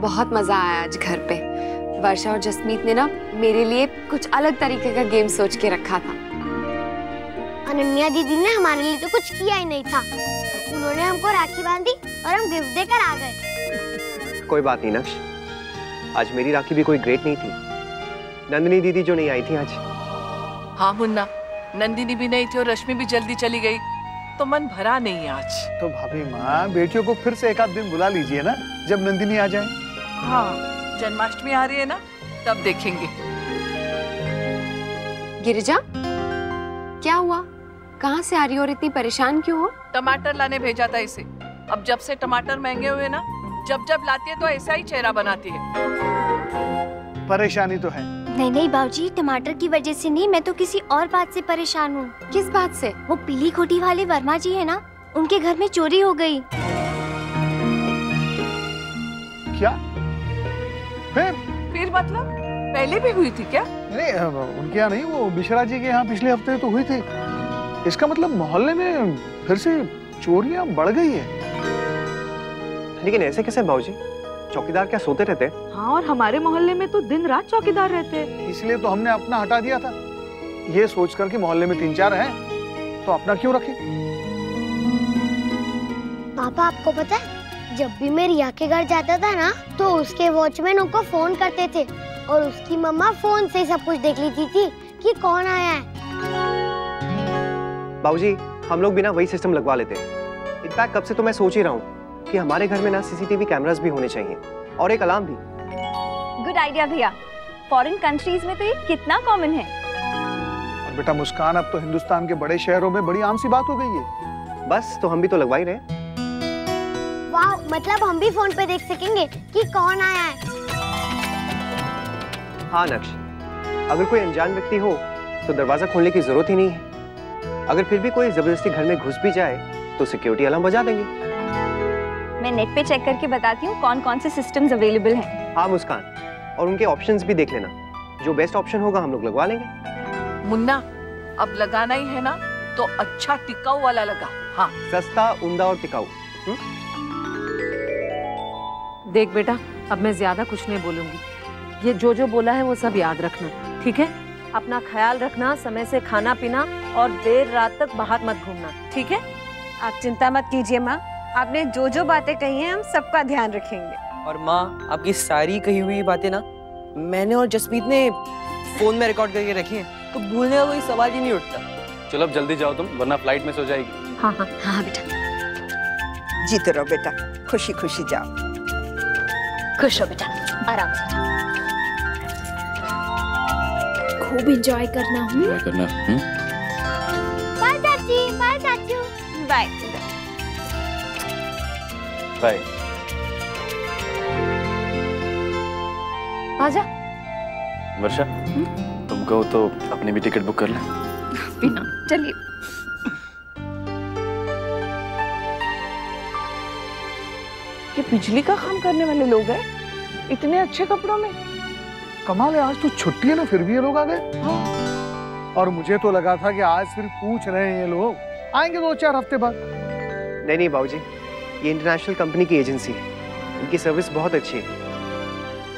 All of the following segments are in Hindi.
बहुत मजा आया आज घर पे। वर्षा और जसमीत ने ना मेरे लिए कुछ अलग तरीके का गेम सोच के रखा था। अनन्या दीदी ने हमारे लिए तो कुछ किया ही नहीं था। उन्होंने हमको राखी बांधी और हम गिफ्ट देकर आ गए। कोई बात नहीं नक्श, आज मेरी राखी भी कोई ग्रेट नहीं थी। नंदिनी दीदी जो नहीं आई थी आज। हाँ मुन्ना, नंदिनी भी नहीं थी और रश्मि भी जल्दी चली गई, तो मन भरा नहीं आज। तो भाभी माँ, बेटियों को फिर से एक आध दिन बुला लीजिए ना, जब नंदिनी आ जाए। हाँ, जन्माष्टमी आ रही है ना, तब देखेंगे। गिरिजा, क्या हुआ? कहाँ से आ रही हो और इतनी परेशान क्यों हो? टमाटर लाने भेजा था इसे। अब जब से टमाटर महंगे हुए ना, जब जब लाती है तो ऐसा ही चेहरा बनाती है। परेशानी तो है। नहीं नहीं बाबूजी, टमाटर की वजह से नहीं, मैं तो किसी और बात से परेशान हूँ। किस बात से? वो पीली कोठी वाले वर्मा जी है ना, उनके घर में चोरी हो गई। क्या? फिर मतलब पहले भी हुई थी क्या? नहीं, उनके यहाँ नहीं, वो बिशरा जी के यहाँ पिछले हफ्ते तो हुई थी। इसका मतलब मोहल्ले में फिर से चोरियां बढ़ गई है। लेकिन ऐसे कैसे बाबूजी? चौकीदार क्या सोते रहते? हाँ, और हमारे मोहल्ले में तो दिन रात चौकीदार रहते हैं। इसलिए तो हमने अपना हटा दिया था, ये सोचकर कि मोहल्ले में 3-4 हैं, तो अपना क्यों रखे। पापा आपको पता है, जब भी मैं रिया के घर जाता था ना, तो उसके वॉचमैन उनको फोन करते थे और उसकी मम्मा फोन से सब कुछ देख लेती थी कि कौन आया है। बाबूजी, हम लोग भी ना वही सिस्टम लगवा लेते हैं। इनफैक्ट कब से तो मैं सोच ही रहा हूँ कि हमारे घर में ना सीसीटीवी कैमरास भी होने चाहिए और एक अलार्म भी। गुड आइडिया भैया, फॉरेन कंट्रीज में तो ये कितना कॉमन है। और बेटा मुस्कान, अब तो हिंदुस्तान के बड़े शहरों में बड़ी आम सी बात हो गई है। बस, तो हम भी तो लगवा ही रहे। वाह, मतलब हम भी फोन पे देख सकेंगे कि कौन आया है। हाँ नक्श, अगर कोई अनजान व्यक्ति हो तो दरवाजा खोलने की जरूरत ही नहीं है। अगर फिर भी कोई जबरदस्ती घर में घुस भी जाए तो सिक्योरिटी अलार्म बजा देंगे। मैं नेट पे चेक करके बताती हूँ कौन कौन से सिस्टम्स अवेलेबल हैं। हाँ मुस्कान, और उनके ऑप्शंस भी देख लेना, जो बेस्ट ऑप्शन होगा हम लोग लगवा लेंगे। मुन्ना, अब लगाना ही है ना, तो अच्छा टिकाऊ वाला लगा। हाँ, सस्ता, उम्दा और टिकाऊ। देख बेटा, अब मैं ज्यादा कुछ नहीं बोलूंगी। ये जो बोला है वो सब याद रखना, ठीक है? अपना ख्याल रखना, समय से खाना पीना और देर रात तक बाहर मत घूमना, ठीक है? आप चिंता मत कीजिए माँ, आपने जो बातें कही हैं हम सबका ध्यान रखेंगे। और माँ, आपकी सारी कही हुई बातें ना मैंने और जसमीत ने फोन में रिकॉर्ड करके रखी हैं, तो भूलने का कोई सवाल ही नहीं उठता। चलो अब जल्दी जाओ तुम, वरना फ्लाइट मिस हो जाएगी। हाँ हाँ हाँ बेटा, जीते रहो बेटा, खुशी खुशी जाओ। खुश हो बेटा, आराम से जाओ। खूब एंजॉय करना। बाय चाची, बाय चाचू। Bye bye. आजा। वर्षा, तुम कहो तो अपनी भी टिकट बुक कर ले। बिना, चलिए। ये बिजली का काम करने वाले लोग हैं, इतने अच्छे कपड़ों में। कमाल है, आज तो छुट्टी है ना, फिर भी ये लोग आ गए। और मुझे तो लगा था कि आज सिर्फ पूछ रहे हैं ये लोग, आएंगे 2-4 हफ्ते बाद। नहीं बाबूजी, ये इंटरनेशनल कंपनी की एजेंसी है, इनकी सर्विस बहुत अच्छी है।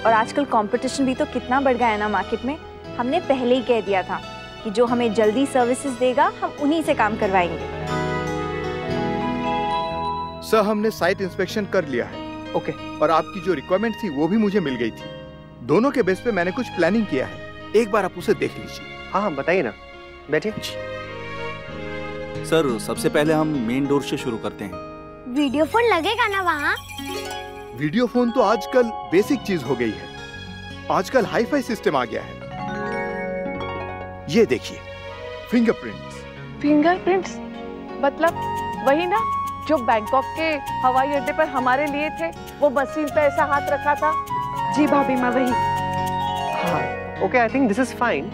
और आजकल कंपटीशन भी तो कितना बढ़ गया है ना मार्केट में। हमने पहले ही कह दिया था कि जो हमें जल्दी सर्विसेज देगा हम उन्हीं से काम करवाएंगे। सर, हमने साइट इंस्पेक्शन कर लिया है। ओके। और आपकी जो रिक्वायरमेंट थी वो भी मुझे मिल गई थी। दोनों के बेस पे मैंने कुछ प्लानिंग किया है, एक बार आप उसे देख लीजिए। हाँ बताइए ना, बैठिए। सर, सबसे पहले हम मेन डोर से शुरू करते हैं। वीडियो फोन लगेगा ना वहाँ? वीडियो फोन तो आजकल बेसिक चीज हो गई है, आजकल हाईफाई सिस्टम आ गया है। ये देखिए, फिंगरप्रिंट्स। फिंगरप्रिंट्स मतलब वही ना जो बैंकॉक के हवाई अड्डे पर हमारे लिए थे, वो मशीन पे ऐसा हाथ रखा था। जी भाभी माँ, वही। हाँ, okay, I think this is fine.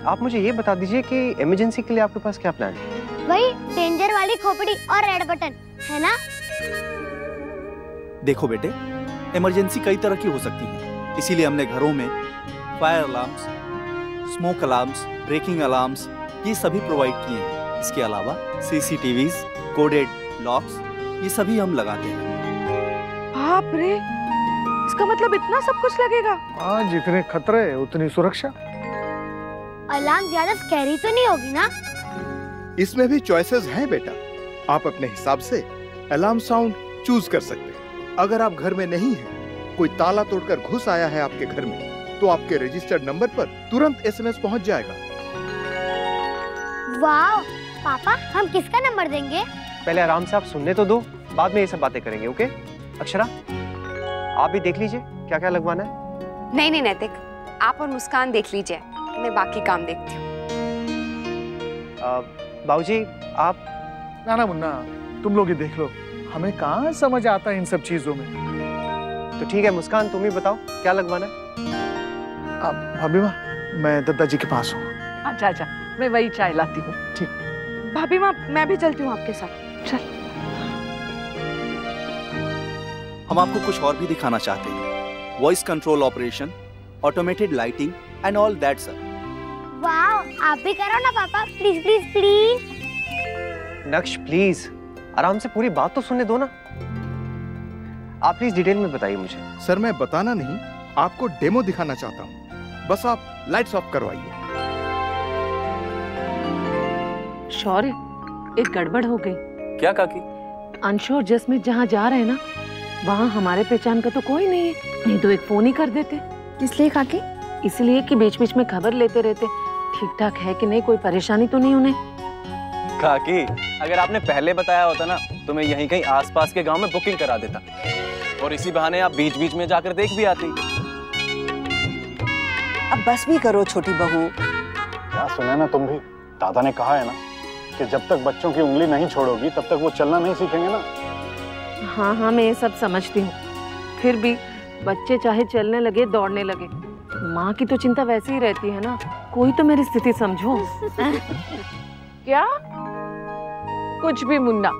आप मुझे ये बता दीजिए कि इमरजेंसी के लिए आपके पास क्या प्लान है? वही डेंजर वाली खोपड़ी और रेड बटन, है ना? देखो बेटे, इमरजेंसी कई तरह की हो सकती है, इसीलिए हमने घरों में fire alarms, smoke alarms, breaking alarms ये सभी प्रोवाइड किए हैं। इसके अलावा CCTVs, कोडेड लॉक्स, ये सभी हम लगाते हैं। बाप रे, इसका मतलब इतना सब कुछ लगेगा? हाँ, जितने खतरे उतनी सुरक्षा। अलार्म ज्यादा स्कैरी तो नहीं होगी ना? इसमें भी चॉइसेस हैं बेटा। आप अपने हिसाब से अलार्म साउंड चूज कर सकते हैं। अगर आप घर में नहीं हैं, कोई ताला तोड़कर घुस आया है आपके घर में, तो आपके रजिस्टर्ड नंबर पर तुरंत एसएमएस पहुंच जाएगा। वाह पापा, हम किसका नंबर देंगे? पहले आराम से आप सुनने तो दो, बाद में ये सब बातें करेंगे। ओके अक्षरा, आप भी देख लीजिए क्या क्या लगवाना है। नहीं नहीं नैतिक, आप और मुस्कान देख लीजिए, मैं बाकी काम देखती हूँ। बाबूजी आप? ना मुन्ना, तुम लोग ही देख लो, हमें कहाँ समझ आता है इन सब चीजों में। तो ठीक है मुस्कान, तुम ही बताओ क्या लगवाना है। भाभी माँ, मैं दादाजी के पास हूँ। अच्छा अच्छा, मैं वही चाय लाती हूँ। ठीक। भाभी माँ, मैं भी चलती हूँ आपके साथ। चल। हम आपको कुछ और भी दिखाना चाहते हैं। Voice control operation, automated lighting and all that sir. वाह, आप भी करो ना पापा, प्लीज प्लीज प्लीज। नक्श प्लीज, आराम से पूरी बात तो सुनने दो ना। आप प्लीज डिटेल में बताइए मुझे। सर मैं बताना नहीं, आपको डेमो दिखाना चाहता हूँ। बस आप लाइट्स ऑफ करवाइए। शौर्य, एक गड़बड़ हो गई। क्या काकी? अंशु और जसमीत जहाँ जा रहे हैं ना, वहाँ हमारे पहचान का तो कोई नहीं है। नहीं तो एक फोन ही कर देते। इसलिए काकी? इसलिए कि बीच बीच में खबर लेते रहते, ठीक ठाक है कि नहीं, कोई परेशानी तो नहीं उन्हें। काकी, अगर आपने पहले बताया होता ना, तो मैं यहीं कहीं आसपास के गांव में बुकिंग करा देता, और इसी बहाने आप बीच बीच में जाकर देख भी आती। अब बस भी करो छोटी बहू। क्या सुना ना तुम भी, दादा ने कहा है ना कि जब तक बच्चों की उंगली नहीं छोड़ोगी तब तक वो चलना नहीं सीखेंगे ना। हाँ हाँ, मैं ये सब समझती हूँ, फिर भी बच्चे चाहे चलने लगे, दौड़ने लगे, माँ की तो चिंता वैसे ही रहती है ना। कोई तो मेरी स्थिति समझो। क्या? कुछ भी मुन्ना,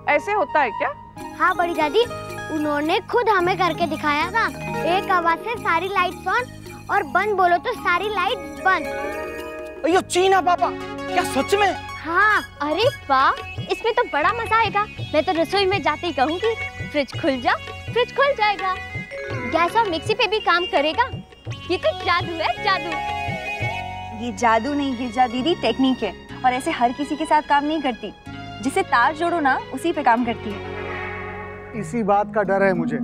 ऐसे होता है क्या? हाँ बड़ी दादी, उन्होंने खुद हमें करके दिखाया था। एक आवाज से सारी लाइट्स ऑन, और बंद बोलो तो सारी लाइट्स बंद। अयो चीना पापा, क्या सच में? हाँ। अरे वाह, इसमें तो बड़ा मजा आएगा। मैं तो रसोई में जाते ही कहूँगी, फ्रिज खुल जा, फ्रिज खुल जाएगा। गैस और मिक्सी पे भी काम करेगा। ये तो जादू है, जादू। ये जादू नहीं गिरजा दीदी, टेक्निक है, और ऐसे हर किसी के साथ काम नहीं करती। जिसे तार जोड़ो ना, उसी पे काम करती है। इसी बात का डर है मुझे।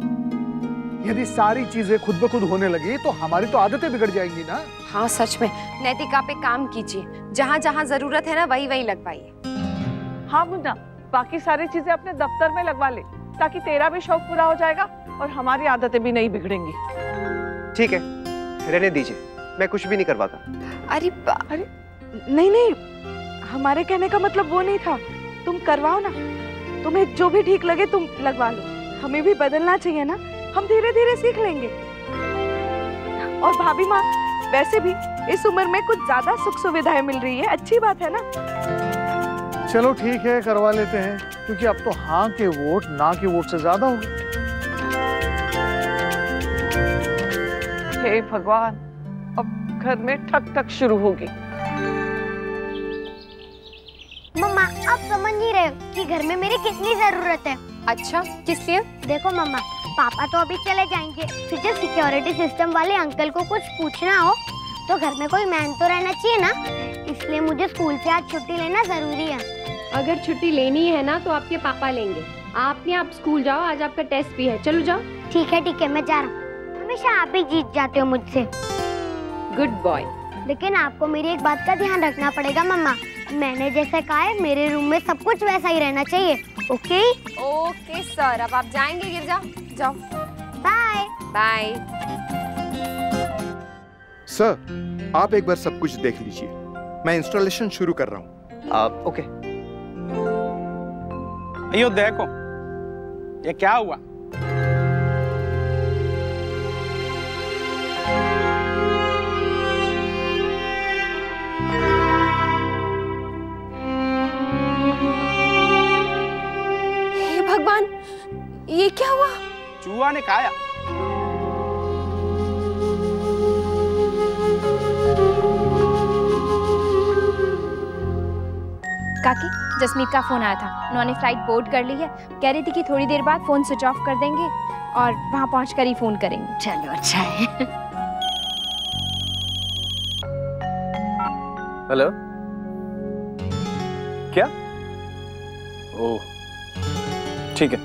यदि सारी चीजें खुद ब खुद होने लगी तो हमारी तो आदतें बिगड़ जाएंगी ना। हाँ सच में, नैतिक आप एक काम कीजिए, जहाँ जहाँ जरूरत है ना वही वही लगवाइए। हाँ मुन्ना, बाकी सारी चीजें अपने दफ्तर में लगवा ले, ताकि तेरा भी शौक पूरा हो जाएगा और हमारी आदतें भी नहीं बिगड़ेंगी। ठीक है, रहने दीजिए, मैं कुछ भी नहीं करवाता। अरे नहीं नहीं, हमारे कहने का मतलब वो नहीं था। तुम करवाओ ना, तुम्हें जो भी ठीक लगे तुम लगवा लो। हमें भी बदलना चाहिए ना, हम धीरे धीरे सीख लेंगे। और भाभी माँ, वैसे भी इस उम्र में कुछ ज्यादा सुख सुविधाएं मिल रही है, अच्छी बात है ना। चलो ठीक है, करवा लेते हैं, क्योंकि अब तो हाँ के वोट ना के वोट से ज्यादा हो गए। हे भगवान, अब घर में ठक ठक शुरू होगी। मम्मा, आप समझ नहीं रहे हो कि घर में मेरी कितनी जरूरत है। अच्छा, किस लिए? देखो मम्मा, पापा तो अभी चले जाएंगे, फिर जब सिक्योरिटी सिस्टम वाले अंकल को कुछ पूछना हो तो घर में कोई मैन तो रहना चाहिए ना। इसलिए मुझे स्कूल से आज छुट्टी लेना जरूरी है। अगर छुट्टी लेनी है ना तो आपके पापा लेंगे। आप स्कूल जाओ, आज आपका टेस्ट भी है। चलो जाओ। ठीक है, मैं जा रहा हूँ। हमेशा आप ही जीत जाते हो मुझसे। Good boy. लेकिन आपको मेरी एक बात का ध्यान रखना पड़ेगा मम्मा। मैंने जैसे कहा है, मेरे रूम में सब कुछ वैसा ही रहना चाहिए। ओके? ओके सर, अब आप जाएंगे गिरजा? जाओ। Bye bye. सर, आप एक बार सब कुछ देख लीजिए, मैं इंस्टॉलेशन शुरू कर रहा हूँ। ओके। अयो देखो, ये क्या हुआ? हे भगवान, ये क्या हुआ? चूहा ने खाया। काकी, जसमीत का फोन आया था। उन्होंने फ्लाइट बोर्ड कर ली है। कह रही थी कि थोड़ी देर बाद फोन स्विच ऑफ कर देंगे। और वहाँ पहुँचकर ही फोन करेंगे। चलो अच्छा है। हेलो, क्या? ओह, ठीक है।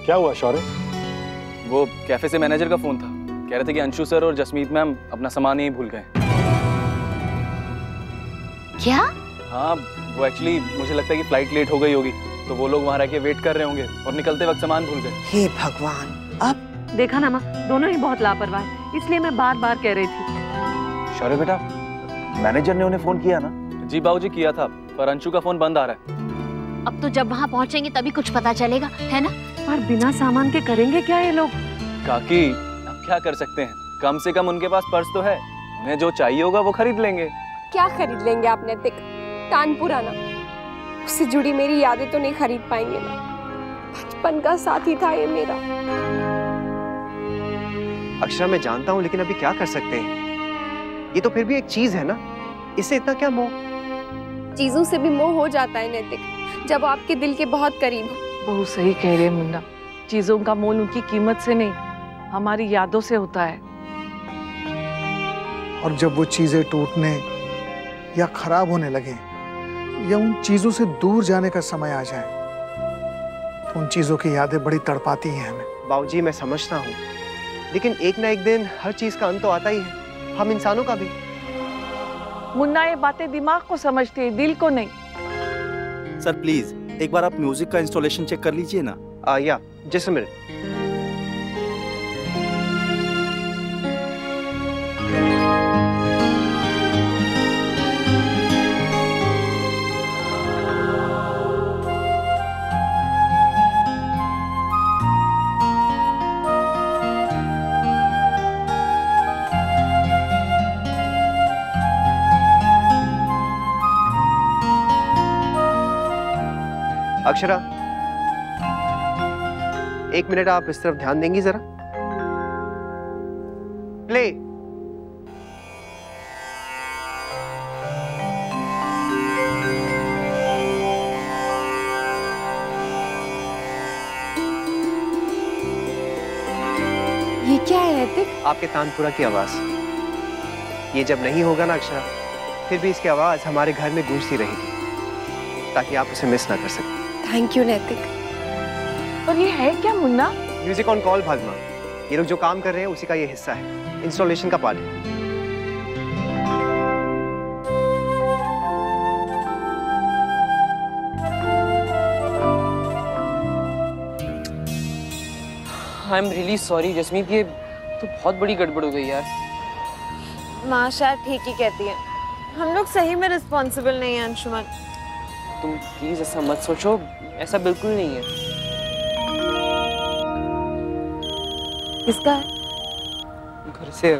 क्या हुआ शौर्य? वो कैफे से मैनेजर का फोन था, कह रहे थे कि अंशु सर और जसमीत मैम अपना सामान ही भूल गए। क्या? हाँ, वो एक्चुअली मुझे लगता है कि फ्लाइट लेट हो गई होगी, तो वो लोग वहाँ रह के वेट कर रहे होंगे और निकलते वक्त सामान भूल गए। हे भगवान, अब देखा ना माँ, दोनों ही बहुत लापरवाह है, इसलिए मैं बार बार कह रही थी। शौर्य बेटा, मैनेजर ने उन्हें फोन किया ना? जी बाबूजी, किया था, पर अंशु का फोन बंद आ रहा है। अब तो जब वहाँ पहुँचेंगे तभी कुछ पता चलेगा, है ना? पर बिना सामान के करेंगे क्या ये लोग? काकी, अब क्या कर सकते हैं, कम से कम उनके पास पर्स तो है, उन्हें जो चाहिए होगा वो खरीद लेंगे। क्या खरीद लेंगे आप नैतिक? तानपुरा ना, उससे जुड़ी मेरी यादें तो नहीं खरीद पाएंगे ना। बचपन का साथी था ये मेरा। अक्षरा, मैं जानता हूँ, लेकिन अभी क्या कर सकते हैं? ये तो फिर भी एक चीज है ना, इससे इतना क्या मोह? चीजों से भी मोह हो जाता है नैतिक, जब आपके दिल के बहुत करीब हो। बहुत सही कह रहे हैं मुन्ना, चीजों का मोल उनकी कीमत से नहीं, हमारी यादों से होता है। और जब वो चीजें टूटने या खराब होने लगे या उन चीजों से दूर जाने का समय आ जाए, तो उन चीजों की यादें बड़ी तड़पाती हैं हमें। बाबूजी, मैं समझता हूँ, लेकिन एक ना एक दिन हर चीज का अंत तो आता ही है, हम इंसानों का भी। मुन्ना, ये बातें दिमाग को समझती है, दिल को नहीं। सर प्लीज एक बार आप म्यूजिक का इंस्टॉलेशन चेक कर लीजिए ना। या जस्ट अ मिनट। अक्षरा, एक मिनट आप इस तरफ ध्यान देंगी जरा? प्ले। ये क्या है नैतिक? आपके तानपुरा की आवाज। ये जब नहीं होगा ना अक्षरा, फिर भी इसकी आवाज हमारे घर में गूंजती रहेगी, ताकि आप उसे मिस ना कर सकें। थैंक यू नैतिक। और ये है क्या मुन्ना? म्यूजिक ऑन कॉल भागमा। ये लोग जो काम कर रहे हैं उसी का ये हिस्सा है, इंस्टॉलेशन का पार्ट है। I am really sorry Jasmeet, ये तो बहुत बड़ी गड़बड़ हो गई यार। माँ शायद ठीक ही कहती है, हम लोग सही में रिस्पॉन्सिबल नहीं है अंशुमन। तुम प्लीज ऐसा मत सोचो, ऐसा बिल्कुल नहीं है। किसका है? घर से।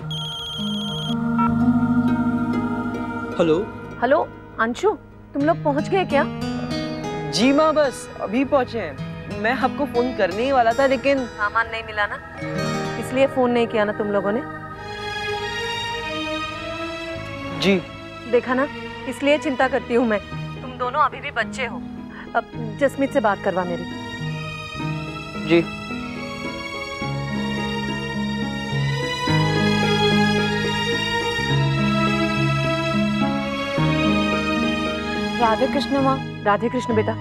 हेलो हेलो अंशु, तुम लोग पहुंच गए क्या? जी माँ, बस अभी पहुंचे हैं। मैं आपको फोन करने ही वाला था, लेकिन सामान नहीं मिला ना, इसलिए फोन नहीं किया ना तुम लोगों ने। जी देखा ना, इसलिए चिंता करती हूँ मैं, तुम दोनों अभी भी बच्चे हो। अब जसमीत से बात करवा मेरी। जी राधे कृष्ण माँ। राधे कृष्ण बेटा,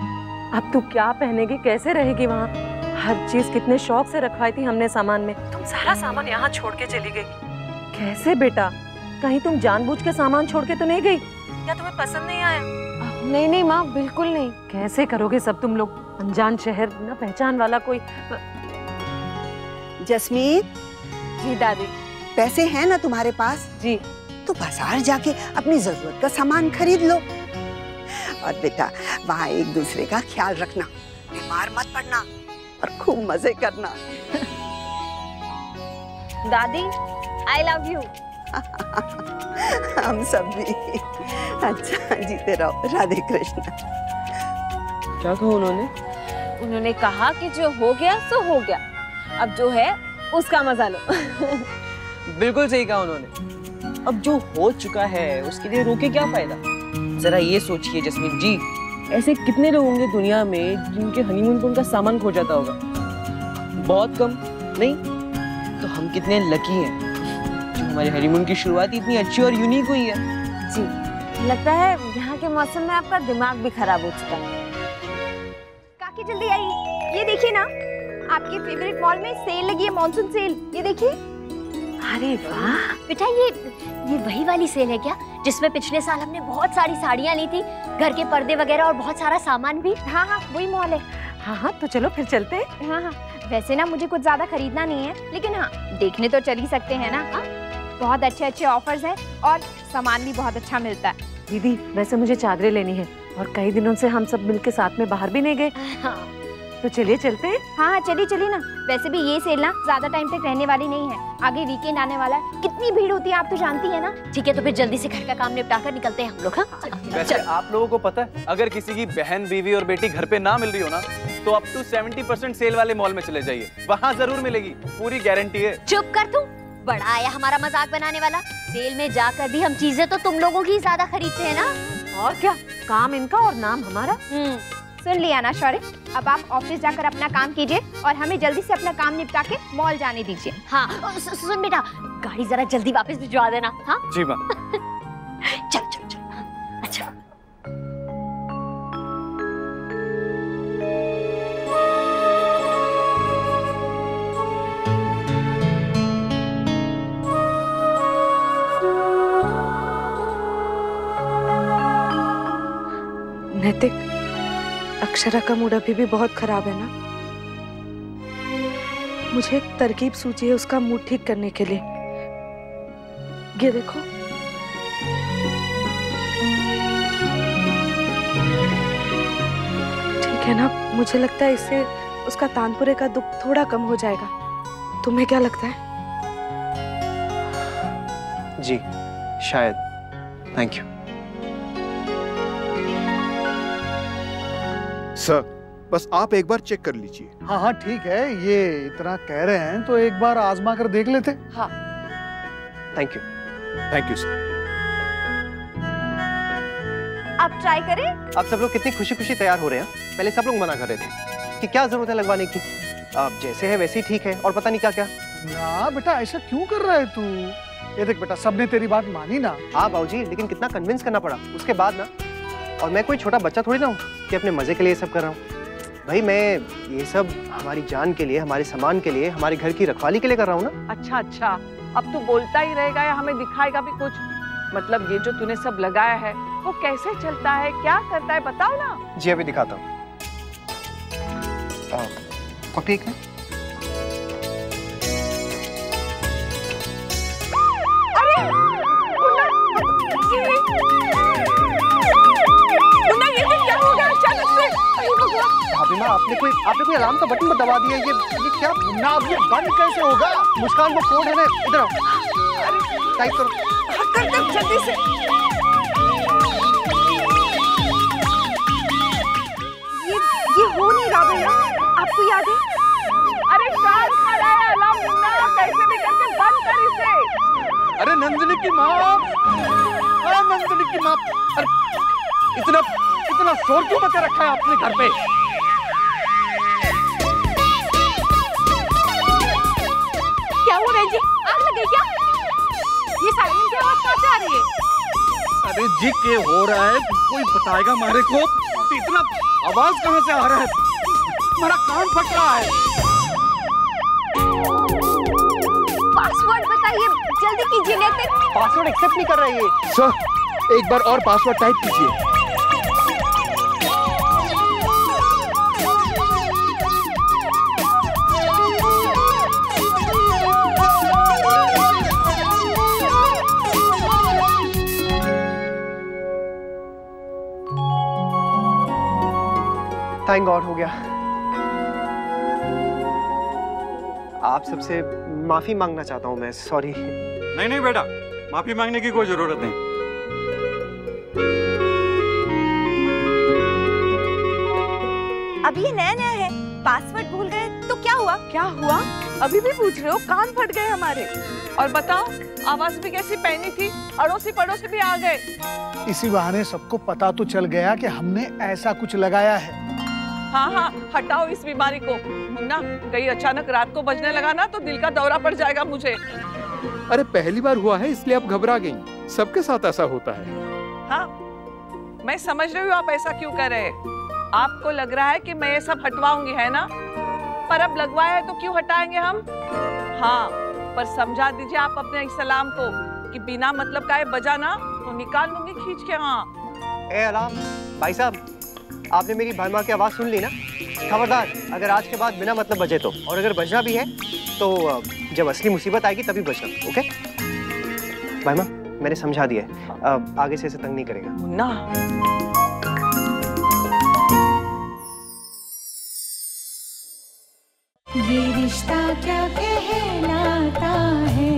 अब तू क्या पहनेगी, कैसे रहेगी वहाँ? हर चीज कितने शौक से रखवाई थी हमने सामान में, तुम सारा सामान यहाँ छोड़ के चली गई। कैसे बेटा? कहीं तुम जानबूझ के सामान छोड़ के तो नहीं गई, या तुम्हें पसंद नहीं आया? नहीं नहीं माँ, बिल्कुल नहीं। कैसे करोगे सब तुम लोग? अनजान शहर, न पहचान वाला कोई। जसमीत। जी दादी। पैसे हैं ना तुम्हारे पास? जी। तो बाजार जाके अपनी जरूरत का सामान खरीद लो। और बेटा, वहाँ एक दूसरे का ख्याल रखना, बीमार मत पड़ना और खूब मजे करना। दादी, आई लव यू। हम सब भी। अच्छा, जीते रहो। राधे कृष्ण। क्या कहा उन्होंने? उन्होंने कहा कि जो हो गया सो हो गया, अब जो है उसका मजा लो। बिल्कुल सही कहा उन्होंने। अब जो हो चुका है उसके लिए रोके क्या फायदा? जरा ये सोचिए जसमीत जी, ऐसे कितने लोग होंगे दुनिया में जिनके हनीमून पर उनका सामान खो जाता होगा। बहुत कम नहीं तो हम कितने लकी हैं जो हमारे हनीमून की शुरुआत इतनी अच्छी और यूनिक हुई है। जी, लगता है यहाँ के मौसम में आपका दिमाग भी खराब हो चुका है। काकी जल्दी आइए, ये देखिए ना, आपके फेवरेट मॉल में सेल लगी है, मॉनसून सेल, ये देखिए। अरे वाह बेटा, ये वही वाली सेल है क्या जिसमें पिछले साल हमने बहुत सारी साड़ियाँ ली थी, घर के पर्दे वगैरह और बहुत सारा सामान भी? हाँ हाँ, वही मॉल है। हाँ, तो चलो फिर चलते हैं। हाँ, वैसे ना मुझे कुछ ज्यादा खरीदना नहीं है, लेकिन हाँ देखने तो चल ही सकते हैं ना। बहुत अच्छे ऑफर्स हैं और सामान भी बहुत अच्छा मिलता है। दीदी, वैसे मुझे चादरें लेनी है और कई दिनों से हम सब मिलके साथ में बाहर भी नहीं गए। हाँ। तो चलिए चलते हैं। हाँ, चलिए ना। वैसे भी ये सेल ना ज्यादा टाइम तक रहने वाली नहीं है, आगे वीकेंड आने वाला है, कितनी भीड़ होती है आप तो जानती है ना। ठीक है, तो फिर जल्दी से घर का काम निपटा कर निकलते हैं हम लोग। हाँ, वैसे आप लोगों को पता है, अगर किसी की बहन, बीवी और बेटी घर पे ना मिल रही हो ना, तो अप टू 70% सेल वाले मॉल में चले जाइए, वहाँ जरूर मिलेगी, पूरी गारंटी है। चुप कर तू, बड़ा आया हमारा मजाक बनाने वाला। सेल में जाकर भी हम चीजें तो तुम लोगों की ज्यादा खरीदते हैं ना। और क्या, काम इनका और नाम हमारा। सुन लिया ना शौर्य, अब आप ऑफिस जाकर अपना काम कीजिए और हमें जल्दी से अपना काम निपटा के मॉल जाने दीजिए। हाँ, सुन बेटा, गाड़ी जरा जल्दी वापस भिजवा देना। हाँ जी माँ। चल। अच्छा, नैतिक, अक्षरा का मूड अभी भी बहुत खराब है ना। मुझे एक तरकीब सूझी है उसका मूड ठीक करने के लिए। ये देखो, ठीक है ना, मुझे लगता है इससे उसका तानपुरे का दुख थोड़ा कम हो जाएगा। तुम्हें क्या लगता है? जी शायद। थैंक यू सर, बस आप एक बार चेक कर लीजिए। हाँ ठीक है, ये इतना कह रहे हैं तो एक बार आजमा कर देख लेते। हाँ। Thank you sir. आप ट्राई करें। आप सब लोग कितनी खुशी खुशी तैयार हो रहे हैं। पहले सब लोग मना कर रहे थे कि क्या जरूरत है लगवाने की, आप जैसे है वैसे ही ठीक है, और पता नहीं क्या क्या। ना बेटा, ऐसा क्यों कर रहा है तू? ये देख बेटा, सबने तेरी बात मानी ना। हाँ बाबूजी, लेकिन कितना कन्विंस करना पड़ा उसके बाद ना। और मैं कोई छोटा बच्चा थोड़ी ना हूँ कि अपने मजे के लिए सब कर रहा हूँ। भाई मैं ये सब हमारी जान के लिए, हमारे सामान के लिए, हमारे घर की रखवाली के लिए कर रहा हूँ ना। अच्छा, अब तू बोलता ही रहेगा या हमें दिखाएगा भी कुछ? मतलब ये जो तूने सब लगाया है वो कैसे चलता है, क्या करता है, बताओ ना। जी अभी दिखाता हूँ। कॉपी एक में। भाभी माँ, आपने कोई अलार्म का बटन दबा दिया। ये क्या ना, अब ये बंद कैसे होगा? मुस्कान, वो कोड है ना, इधर आओ, टाइप करो। कर जल्दी से। ये हो नहीं रहा भैया, आपको याद है? अरे कान खड़ा है, अलार्म मुन्ना, कैसे भी करके बंद कर इसे। अरे नंदिनी की माँ, नंदिनी की माँ, अरे इतना शोर क्यों मचा रखा है आपने घर पे? क्या हुआ बहन जी, आग लगी क्या? ये साइलेंट की आवाज कहाँ से आ रही है? अरे जी क्या हो रहा है, कोई बताएगा हमारे को? इतना आवाज कहाँ से आ रहा है? मेरा कान फट रहा है। पासवर्ड बताइए, जल्दी कीजिए, नहीं तो पासवर्ड एक्सेप्ट नहीं कर रहा है ये। सर, एक बार और पासवर्ड टाइप कीजिए। थैंक गॉड हो गया। आप सबसे माफी मांगना चाहता हूं मैं, सॉरी। नहीं बेटा, माफी मांगने की कोई जरूरत नहीं। अभी ये नया है, पासवर्ड भूल गए तो क्या हुआ? क्या हुआ? अभी भी पूछ रहे हो? कान फट गए हमारे। और बताओ, आवाज भी कैसी पहनी थी, अड़ोसी पड़ोसी भी आ गए। इसी बहाने सबको पता तो चल गया कि हमने ऐसा कुछ लगाया है। हाँ, हटाओ इस बीमारी को। मुन्ना, कहीं अचानक रात को बजने लगा ना तो दिल का दौरा पड़ जाएगा मुझे। अरे पहली बार हुआ है इसलिए आप घबरा गई, सबके साथ ऐसा होता है। हाँ, मैं समझ रही हूँ आप ऐसा क्यों कर रहे हैं। आपको लग रहा है कि मैं ये सब हटवाऊंगी, है ना? पर अब लगवाया है तो क्यों हटाएंगे हम? हाँ, पर समझा दीजिए आप अपने इस्लाम को कि बिना मतलब का ये बजा ना तो निकाल लूंगी खींच के। हाँ ए अलाम भाई साहब, आपने मेरी भाई माँ की आवाज़ सुन ली ना? खबरदार अगर आज के बाद बिना मतलब बजे तो, और अगर बजना भी है तो जब असली मुसीबत आएगी तभी बजना। ओके भाई माँ, मैंने समझा दिया है, आगे से इसे तंग नहीं करेगा। मुन्ना, ये रिश्ता क्या कहलाता है।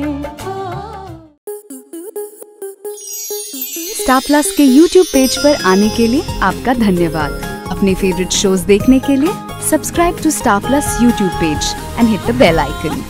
स्टार प्लस के YouTube पेज पर आने के लिए आपका धन्यवाद। अपने फेवरेट शोज देखने के लिए subscribe to Star Plus YouTube page and hit the bell icon.